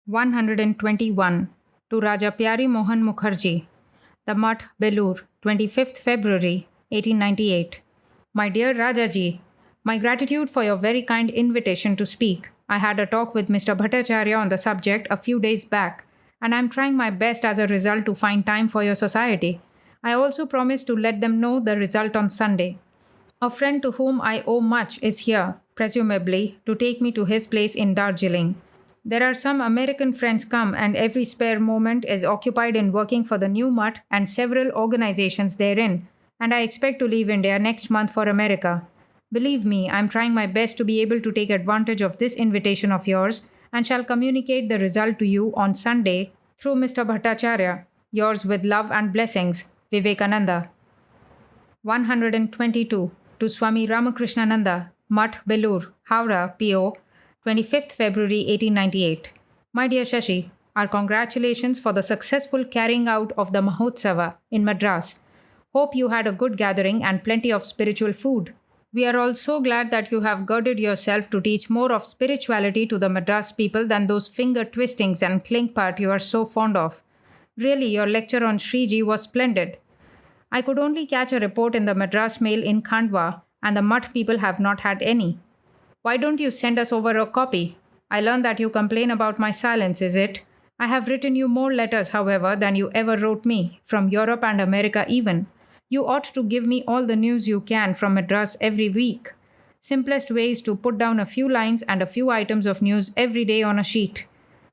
121 to Raja Pyari Mohan Mukherjee, The Mutt, Belur, 25th February 1898. My dear Rajaji, my gratitude for your very kind invitation to speak. I had a talk with Mr. Bhattacharya on the subject a few days back, and I am trying my best as a result to find time for your society. I also promised to let them know the result on Sunday. A friend to whom I owe much is here, presumably, to take me to his place in Darjeeling. There are some American friends come, and every spare moment is occupied in working for the new Mutt and several organizations therein, and I expect to leave India next month for America. Believe me, I am trying my best to be able to take advantage of this invitation of yours and shall communicate the result to you on Sunday through Mr. Bhattacharya. Yours with love and blessings, Vivekananda. 122 to Swami Ramakrishnananda, Mutt, Belur, Howrah, PO, 25th February 1898. My dear Shashi, our congratulations for the successful carrying out of the Mahotsava in Madras. Hope you had a good gathering and plenty of spiritual food. We are all so glad that you have girded yourself to teach more of spirituality to the Madras people than those finger twistings and clink part you are so fond of. Really, your lecture on Sriji was splendid. I could only catch a report in the Madras mail in Khandwa, and the Mutt people have not had any. Why don't you send us over a copy? I learn that you complain about my silence, is it? I have written you more letters, however, than you ever wrote me, from Europe and America even. You ought to give me all the news you can from Madras every week. Simplest way is to put down a few lines and a few items of news every day on a sheet.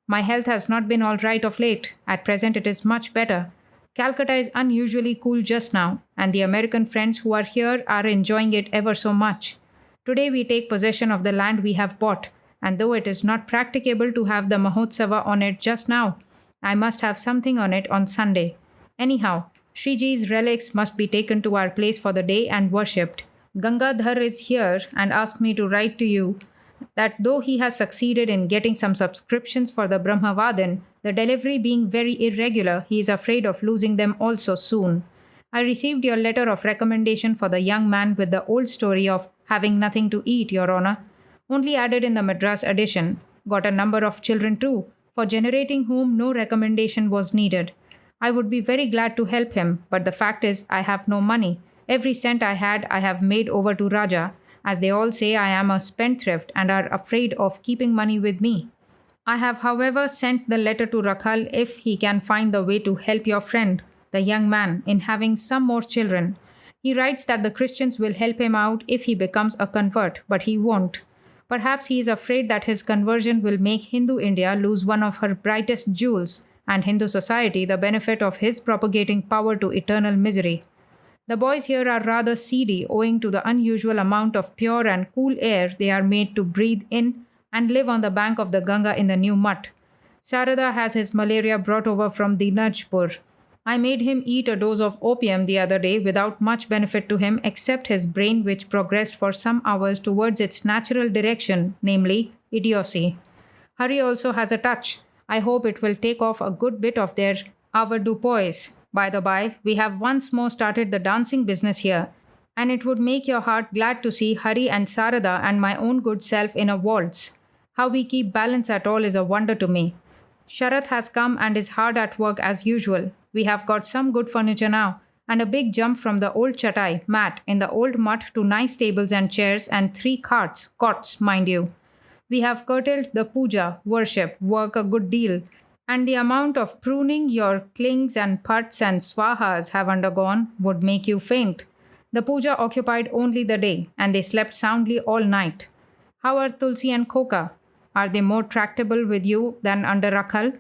My health has not been all right of late. At present it is much better. Calcutta is unusually cool just now, and the American friends who are here are enjoying it ever so much. Today we take possession of the land we have bought, and though it is not practicable to have the Mahotsava on it just now, I must have something on it on Sunday. Anyhow, Sriji's relics must be taken to our place for the day and worshipped. Gangadhar is here and asked me to write to you that though he has succeeded in getting some subscriptions for the Brahmavadin, the delivery being very irregular, he is afraid of losing them also soon. I received your letter of recommendation for the young man with the old story of having nothing to eat, Your Honor, only added in the Madras edition. Got a number of children too, for generating whom no recommendation was needed. I would be very glad to help him, but the fact is I have no money. Every cent I had I have made over to Raja, as they all say I am a spendthrift and are afraid of keeping money with me. I have, however, sent the letter to Rakhal if he can find the way to help your friend, the young man, in having some more children. He writes that the Christians will help him out if he becomes a convert, but he won't. Perhaps he is afraid that his conversion will make Hindu India lose one of her brightest jewels, and Hindu society the benefit of his propagating power to eternal misery. The boys here are rather seedy owing to the unusual amount of pure and cool air they are made to breathe in and live on the bank of the Ganga in the new Mutt. Sarada has his malaria brought over from Dinajpur. I made him eat a dose of opium the other day without much benefit to him except his brain, which progressed for some hours towards its natural direction, namely idiocy. Hari also has a touch. I hope it will take off a good bit of their avoirdupois. By the by, we have once more started the dancing business here, and it would make your heart glad to see Hari and Sarada and my own good self in a waltz. How we keep balance at all is a wonder to me. Sharath has come and is hard at work as usual. We have got some good furniture now, and a big jump from the old chatai, mat, in the old Mutt to nice tables and chairs and 3 cots, mind you. We have curtailed the puja, worship, work a good deal, and the amount of pruning your klings and putts and swahas have undergone would make you faint. The puja occupied only the day, and they slept soundly all night. How are Tulsi and Khoka? Are they more tractable with you than under Rakhal?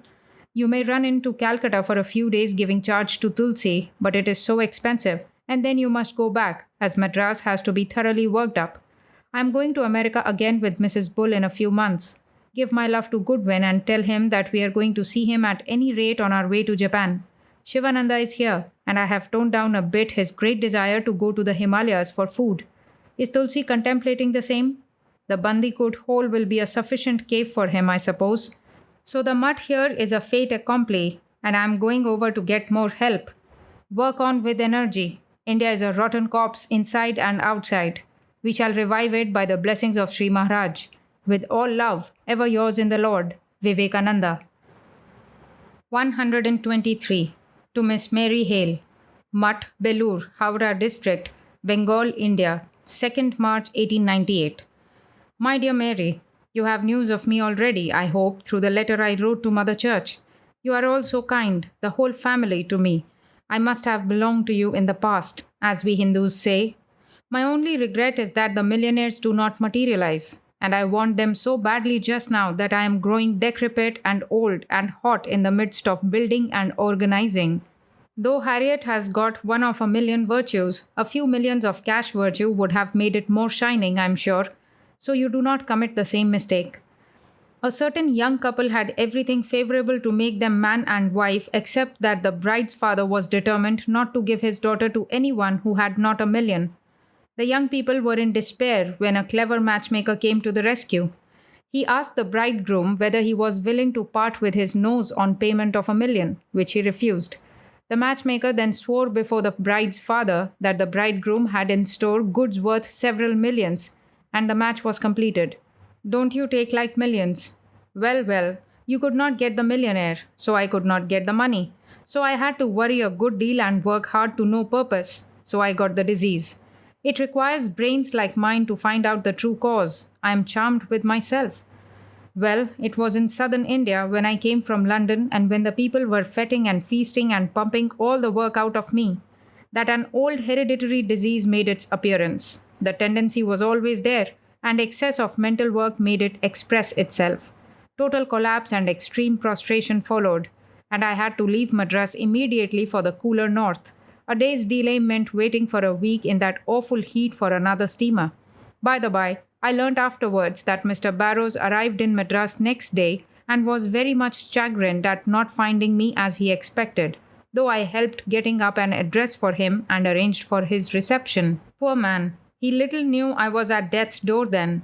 You may run into Calcutta for a few days giving charge to Tulsi, but it is so expensive, and then you must go back, as Madras has to be thoroughly worked up. I am going to America again with Mrs. Bull in a few months. Give my love to Goodwin and tell him that we are going to see him at any rate on our way to Japan. Shivananda is here, and I have toned down a bit his great desire to go to the Himalayas for food. Is Tulsi contemplating the same? The Bandikot hole will be a sufficient cave for him, I suppose. So the Mutt here is a fait accompli, and I am going over to get more help. Work on with energy. India is a rotten corpse inside and outside. We shall revive it by the blessings of Sri Maharaj. With all love, ever yours in the Lord, Vivekananda. 123. To Miss Mary Hale, Mutt, Belur, Howrah District, Bengal, India, 2nd March 1898. My dear Mary, you have news of me already, I hope, through the letter I wrote to Mother Church. You are all so kind, the whole family, to me. I must have belonged to you in the past, as we Hindus say. My only regret is that the millionaires do not materialize, and I want them so badly just now that I am growing decrepit and old and hot in the midst of building and organizing. Though Harriet has got one of a million virtues, a few millions of cash virtue would have made it more shining, I'm sure. So you do not commit the same mistake. A certain young couple had everything favorable to make them man and wife, except that the bride's father was determined not to give his daughter to anyone who had not a million. The young people were in despair when a clever matchmaker came to the rescue. He asked the bridegroom whether he was willing to part with his nose on payment of a million, which he refused. The matchmaker then swore before the bride's father that the bridegroom had in store goods worth several millions, and the match was completed. Don't you take like millions? Well, well, you could not get the millionaire, so I could not get the money. So I had to worry a good deal and work hard to no purpose, so I got the disease. It requires brains like mine to find out the true cause. I am charmed with myself. Well, it was in southern India when I came from London and when the people were fetting and feasting and pumping all the work out of me, that an old hereditary disease made its appearance. The tendency was always there, and excess of mental work made it express itself. Total collapse and extreme prostration followed, and I had to leave Madras immediately for the cooler north. A day's delay meant waiting for a week in that awful heat for another steamer. By the by, I learnt afterwards that Mr. Barrows arrived in Madras next day and was very much chagrined at not finding me as he expected, though I helped getting up an address for him and arranged for his reception. Poor man, he little knew I was at death's door then.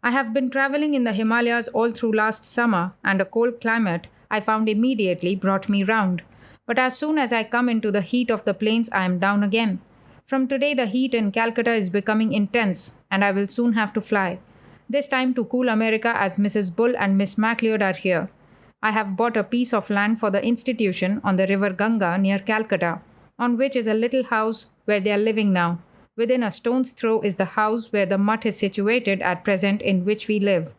I have been travelling in the Himalayas all through last summer, and a cold climate, I found immediately, brought me round. But as soon as I come into the heat of the plains, I am down again. From today, the heat in Calcutta is becoming intense, and I will soon have to fly. This time to cool America, as Mrs. Bull and Miss MacLeod are here. I have bought a piece of land for the institution on the river Ganga near Calcutta, on which is a little house where they are living now. Within a stone's throw is the house where the mutt is situated at present, in which we live.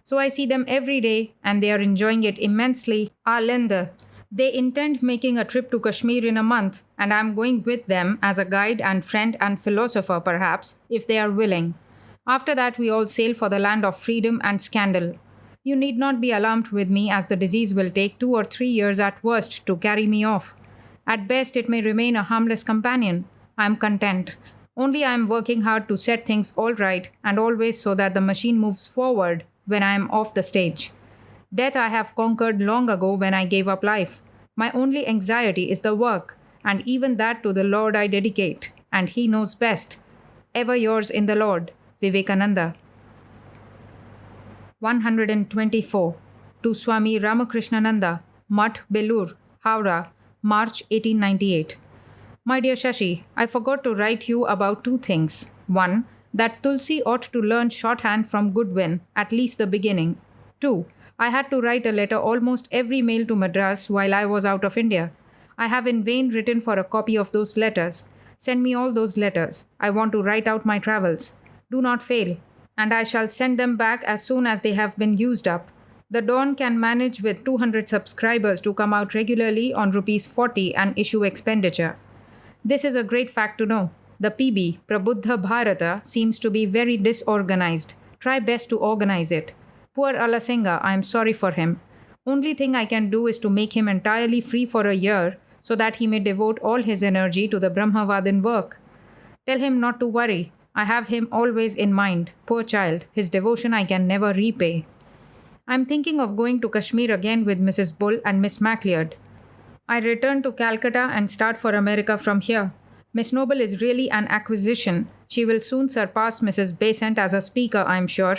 So I see them every day, and they are enjoying it immensely. Lende. They intend making a trip to Kashmir in a month, and I am going with them as a guide and friend and philosopher perhaps, if they are willing. After that we all sail for the land of freedom and scandal. You need not be alarmed with me, as the disease will take 2 or 3 years at worst to carry me off. At best it may remain a harmless companion. I am content. Only I am working hard to set things all right, and always so that the machine moves forward when I am off the stage. Death I have conquered long ago when I gave up life. My only anxiety is the work, and even that to the Lord I dedicate, and He knows best. Ever yours in the Lord, Vivekananda. 124. To Swami Ramakrishnananda, Mutt, Belur, Howrah, March 1898. My dear Shashi, I forgot to write you about 2 things. 1. That Tulsi ought to learn shorthand from Goodwin, at least the beginning. 2. I had to write a letter almost every mail to Madras while I was out of India. I have in vain written for a copy of those letters. Send me all those letters. I want to write out my travels. Do not fail, and I shall send them back as soon as they have been used up. The Dawn can manage with 200 subscribers to come out regularly on rupees 40 and issue expenditure. This is a great fact to know. The PB, Prabuddha Bharata, seems to be very disorganized. Try best to organize it. Poor Alasinga, I am sorry for him. Only thing I can do is to make him entirely free for a year, so that he may devote all his energy to the Brahmavadin work. Tell him not to worry. I have him always in mind. Poor child, his devotion I can never repay. I am thinking of going to Kashmir again with Mrs. Bull and Miss MacLeod. I return to Calcutta and start for America from here. Miss Noble is really an acquisition. She will soon surpass Mrs. Besant as a speaker, I am sure.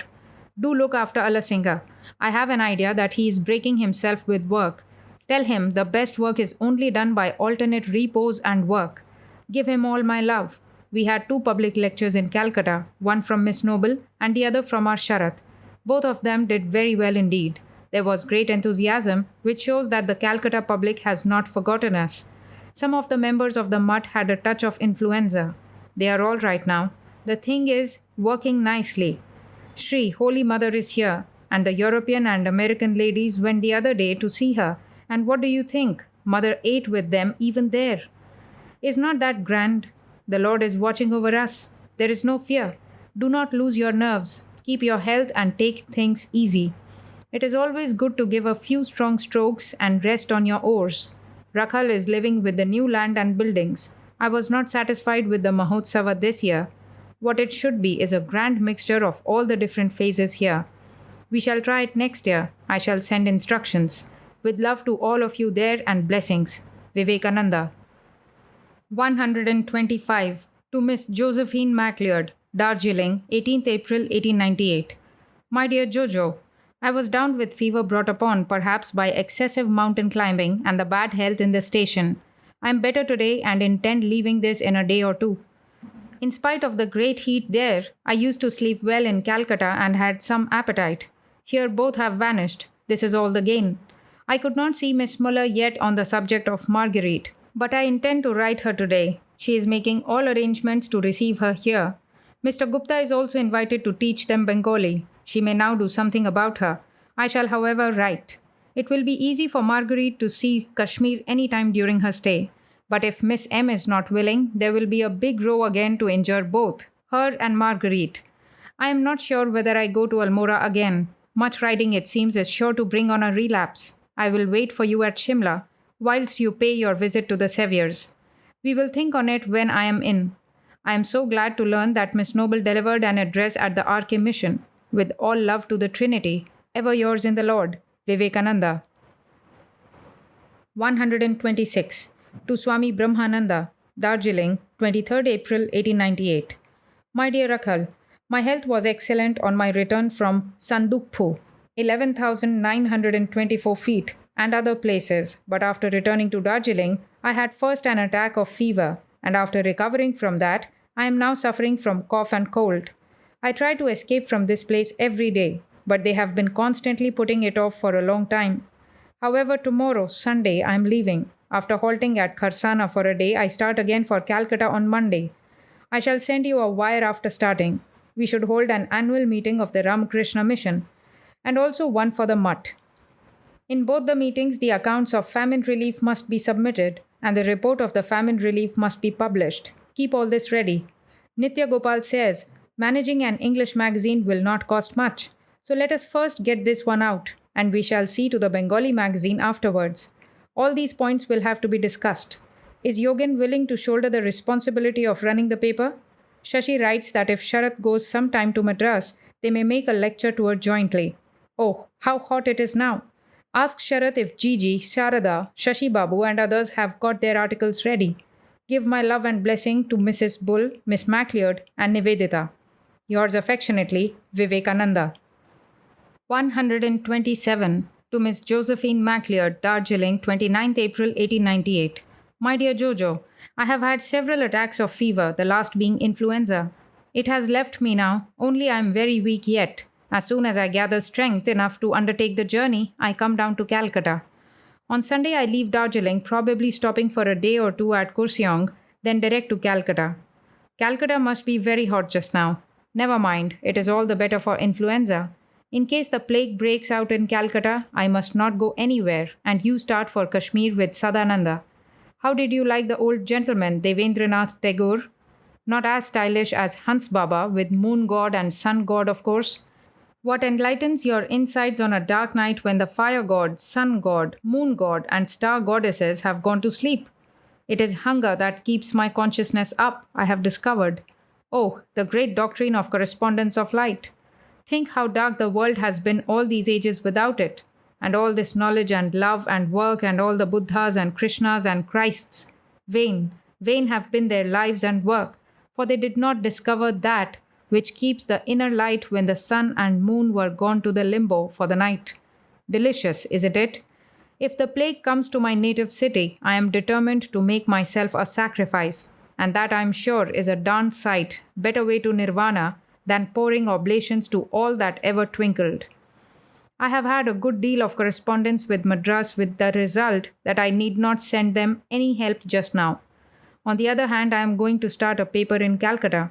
Do look after Alasinga. I have an idea that he is breaking himself with work. Tell him the best work is only done by alternate repose and work. Give him all my love. We had 2 public lectures in Calcutta, one from Miss Noble and the other from our Sharath. Both of them did very well indeed. There was great enthusiasm, which shows that the Calcutta public has not forgotten us. Some of the members of the mutt had a touch of influenza. They are all right now. The thing is working nicely. Shri, Holy Mother is here, and the European and American ladies went the other day to see her. And what do you think? Mother ate with them even there. Is not that grand? The Lord is watching over us. There is no fear. Do not lose your nerves. Keep your health and take things easy. It is always good to give a few strong strokes and rest on your oars. Rakhal is living with the new land and buildings. I was not satisfied with the Mahotsava this year. What it should be is a grand mixture of all the different phases here. We shall try it next year. I shall send instructions. With love to all of you there and blessings. Vivekananda. 125. To Miss Josephine MacLeod, Darjeeling, 18th April 1898. My dear Jojo, I was down with fever brought upon perhaps by excessive mountain climbing and the bad health in the station. I am better today and intend leaving this in a day or two. In spite of the great heat there, I used to sleep well in Calcutta and had some appetite. Here both have vanished. This is all the gain. I could not see Miss Muller yet on the subject of Marguerite, but I intend to write her today. She is making all arrangements to receive her here. Mr. Gupta is also invited to teach them Bengali. She may now do something about her. I shall, however, write. It will be easy for Marguerite to see Kashmir any time during her stay. But if Miss M is not willing, there will be a big row again to injure both, her and Marguerite. I am not sure whether I go to Almora again. Much riding, it seems, is sure to bring on a relapse. I will wait for you at Shimla, whilst you pay your visit to the Saviors. We will think on it when I am in. I am so glad to learn that Miss Noble delivered an address at the RK Mission. With all love to the Trinity, ever yours in the Lord, Vivekananda. 126. To Swami Brahmananda, Darjeeling, 23rd April 1898. My dear Rakhal, my health was excellent on my return from Sandukphu, 11,924 feet, and other places, but after returning to Darjeeling, I had first an attack of fever, and after recovering from that, I am now suffering from cough and cold. I try to escape from this place every day, but they have been constantly putting it off for a long time. However, tomorrow, Sunday, I am leaving. After halting at Kharsana for a day, I start again for Calcutta on Monday. I shall send you a wire after starting. We should hold an annual meeting of the Ramakrishna Mission, and also one for the mutt. In both the meetings, the accounts of famine relief must be submitted, and the report of the famine relief must be published. Keep all this ready. Nitya Gopal says, managing an English magazine will not cost much. So let us first get this one out, and we shall see to the Bengali magazine afterwards. All these points will have to be discussed. Is Yogin willing to shoulder the responsibility of running the paper? Shashi writes that if Sharath goes sometime to Madras, they may make a lecture tour jointly. Oh, how hot it is now! Ask Sharath if Gigi, Sharada, Shashi Babu and others have got their articles ready. Give my love and blessing to Mrs. Bull, Miss MacLeod and Nivedita. Yours affectionately, Vivekananda. 127. To Miss Josephine MacLeod, Darjeeling, 29th April 1898. My dear Jojo, I have had several attacks of fever, the last being influenza. It has left me now, only I am very weak yet. As soon as I gather strength enough to undertake the journey, I come down to Calcutta. On Sunday I leave Darjeeling, probably stopping for a day or two at Kurseong, then direct to Calcutta. Calcutta must be very hot just now. Never mind, it is all the better for influenza. In case the plague breaks out in Calcutta, I must not go anywhere, and you start for Kashmir with Sadananda. How did you like the old gentleman, Devendranath Tagore? Not as stylish as Hans Baba, with moon god and sun god, of course. What enlightens your insides on a dark night when the fire god, sun god, moon god, and star goddesses have gone to sleep? It is hunger that keeps my consciousness up, I have discovered. Oh, the great doctrine of correspondence of light. Think how dark the world has been all these ages without it. And all this knowledge and love and work and all the Buddhas and Krishnas and Christs. Vain, vain have been their lives and work, for they did not discover that which keeps the inner light when the sun and moon were gone to the limbo for the night. Delicious, isn't it? If the plague comes to my native city, I am determined to make myself a sacrifice, and that I am sure is a darned sight, better way to nirvana than pouring oblations to all that ever twinkled. I have had a good deal of correspondence with Madras with the result that I need not send them any help just now. On the other hand, I am going to start a paper in Calcutta.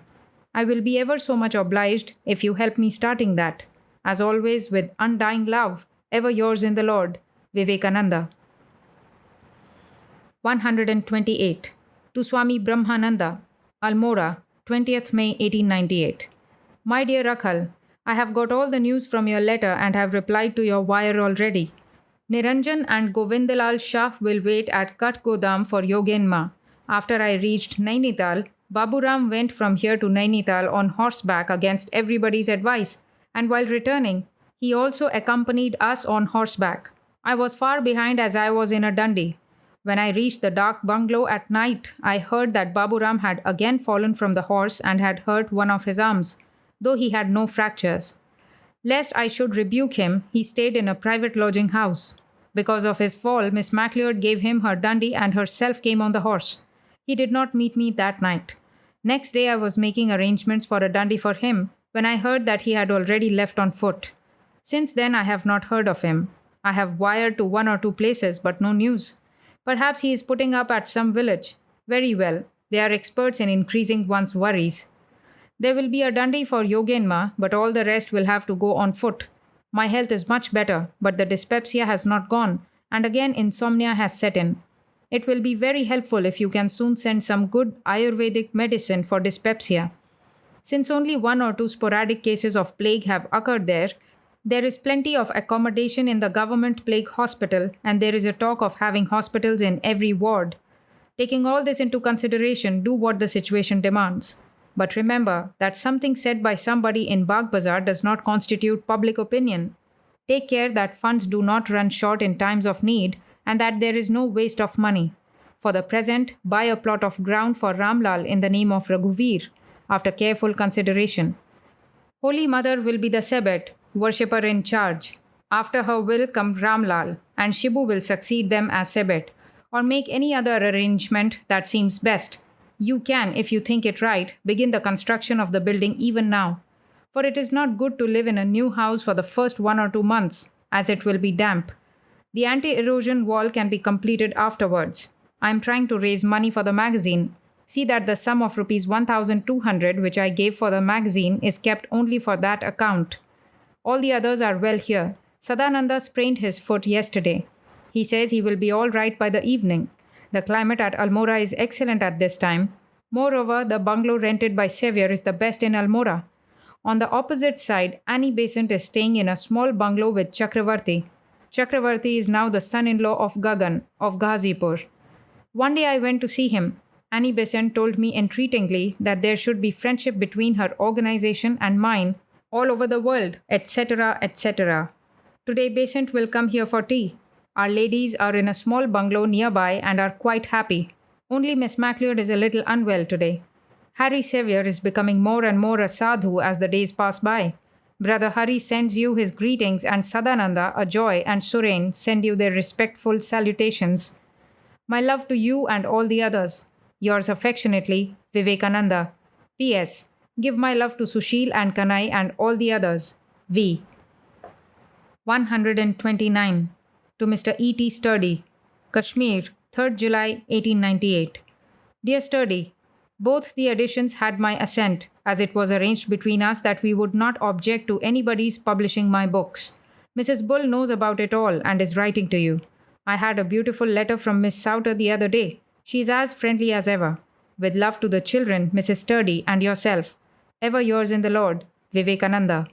I will be ever so much obliged if you help me starting that. As always, with undying love, ever yours in the Lord, Vivekananda. 128. To Swami Brahmananda, Almora, 20th May 1898. My dear Rakhal, I have got all the news from your letter and have replied to your wire already. Niranjan and Govindalal Shah will wait at Katgodam for Yogenma. After I reached Nainital, Baburam went from here to Nainital on horseback against everybody's advice, and while returning, he also accompanied us on horseback. I was far behind as I was in a Dundee. When I reached the dark bungalow at night, I heard that Baburam had again fallen from the horse and had hurt one of his arms, though he had no fractures. Lest I should rebuke him, he stayed in a private lodging house. Because of his fall, Miss MacLeod gave him her Dundee and herself came on the horse. He did not meet me that night. Next day I was making arrangements for a Dundee for him when I heard that he had already left on foot. Since then I have not heard of him. I have wired to 1 or 2 places but no news. Perhaps he is putting up at some village. Very well. They are experts in increasing one's worries. There will be a Dundee for Yogenma, but all the rest will have to go on foot. My health is much better, but the dyspepsia has not gone, and again insomnia has set in. It will be very helpful if you can soon send some good Ayurvedic medicine for dyspepsia. Since only 1 or 2 sporadic cases of plague have occurred there is plenty of accommodation in the government plague hospital, and there is a talk of having hospitals in every ward. Taking all this into consideration, do what the situation demands. But remember that something said by somebody in Bagh Bazaar does not constitute public opinion. Take care that funds do not run short in times of need and that there is no waste of money. For the present, buy a plot of ground for Ramlal in the name of Raghuveer, after careful consideration. Holy Mother will be the Sebet, worshipper in charge. After her will come Ramlal, and Shibu will succeed them as Sebet, or make any other arrangement that seems best. You can, if you think it right, begin the construction of the building even now. For it is not good to live in a new house for the first 1 or 2 months, as it will be damp. The anti-erosion wall can be completed afterwards. I am trying to raise money for the magazine. See that the sum of rupees 1,200 which I gave for the magazine is kept only for that account. All the others are well here. Sadananda sprained his foot yesterday. He says he will be all right by the evening. The climate at Almora is excellent at this time. Moreover, the bungalow rented by Xavier is the best in Almora. On the opposite side, Annie Besant is staying in a small bungalow with Chakravarti. Chakravarti is now the son-in-law of Gagan of Ghazipur. One day I went to see him. Annie Besant told me entreatingly that there should be friendship between her organization and mine all over the world, etc., etc. Today Besant will come here for tea. Our ladies are in a small bungalow nearby and are quite happy. Only Miss MacLeod is a little unwell today. Harry Sevier is becoming more and more a sadhu as the days pass by. Brother Hari sends you his greetings and Sadananda, Ajoy and Suren send you their respectful salutations. My love to you and all the others. Yours affectionately, Vivekananda. P.S. Give my love to Sushil and Kanai and all the others. V. 129. To Mr. E.T. Sturdy, Kashmir, 3rd July 1898. Dear Sturdy, both the editions had my assent, as it was arranged between us that we would not object to anybody's publishing my books. Mrs. Bull knows about it all and is writing to you. I had a beautiful letter from Miss Souter the other day. She is as friendly as ever. With love to the children, Mrs. Sturdy, and yourself. Ever yours in the Lord, Vivekananda.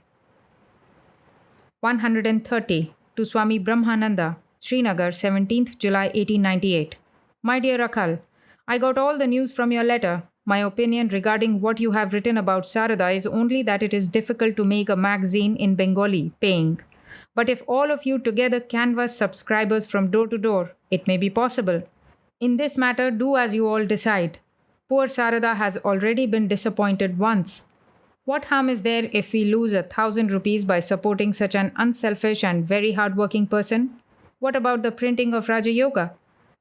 130. To Swami Brahmananda, Srinagar, 17th July 1898. My dear Akhal, I got all the news from your letter. My opinion regarding what you have written about Sarada is only that it is difficult to make a magazine in Bengali, paying. But if all of you together canvass subscribers from door to door, it may be possible. In this matter, do as you all decide. Poor Sarada has already been disappointed once. What harm is there if we lose 1,000 rupees by supporting such an unselfish and very hard-working person? What about the printing of Raja Yoga?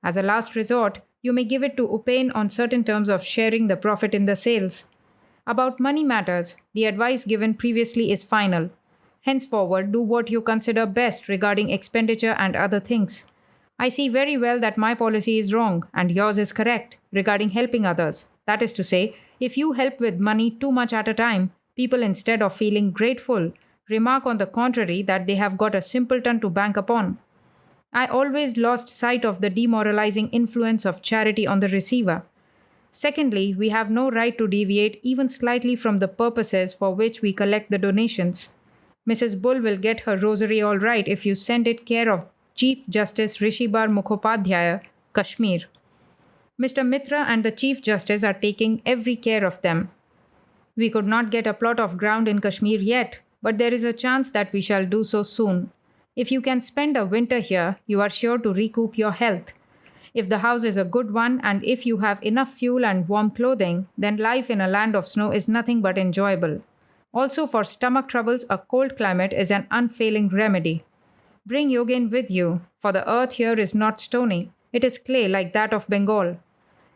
As a last resort, you may give it to Upain on certain terms of sharing the profit in the sales. About money matters, the advice given previously is final. Henceforward, do what you consider best regarding expenditure and other things. I see very well that my policy is wrong and yours is correct regarding helping others. That is to say, if you help with money too much at a time, people instead of feeling grateful remark on the contrary that they have got a simpleton to bank upon. I always lost sight of the demoralizing influence of charity on the receiver. Secondly, we have no right to deviate even slightly from the purposes for which we collect the donations. Mrs. Bull will get her rosary all right if you send it care of Chief Justice Rishibar Mukhopadhyaya, Kashmir. Mr. Mitra and the Chief Justice are taking every care of them. We could not get a plot of ground in Kashmir yet, but there is a chance that we shall do so soon. If you can spend a winter here, you are sure to recoup your health. If the house is a good one and if you have enough fuel and warm clothing, then life in a land of snow is nothing but enjoyable. Also, for stomach troubles, a cold climate is an unfailing remedy. Bring Yogin with you, for the earth here is not stony, it is clay like that of Bengal.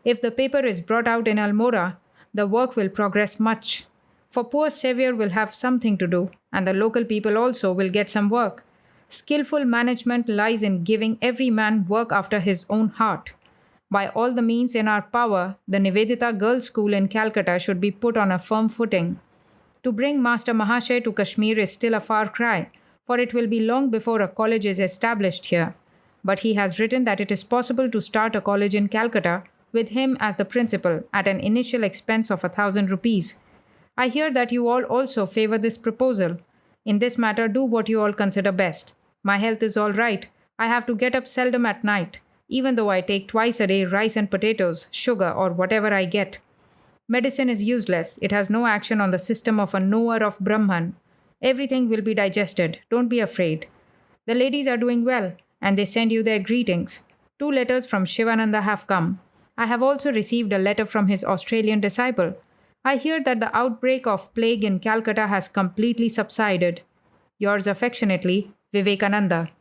If the paper is brought out in Almora, the work will progress much. For poor Sevier will have something to do, and the local people also will get some work. Skillful management lies in giving every man work after his own heart. By all the means in our power, the Nivedita Girls' School in Calcutta should be put on a firm footing. To bring Master Mahashay to Kashmir is still a far cry, for it will be long before a college is established here. But he has written that it is possible to start a college in Calcutta with him as the principal at an initial expense of 1,000 rupees. I hear that you all also favor this proposal. In this matter, do what you all consider best. My health is all right. I have to get up seldom at night, even though I take twice a day rice and potatoes, sugar, or whatever I get. Medicine is useless. It has no action on the system of a knower of Brahman. Everything will be digested. Don't be afraid. The ladies are doing well, and they send you their greetings. 2 letters from Shivananda have come. I have also received a letter from his Australian disciple. I hear that the outbreak of plague in Calcutta has completely subsided. Yours affectionately, Vivekananda.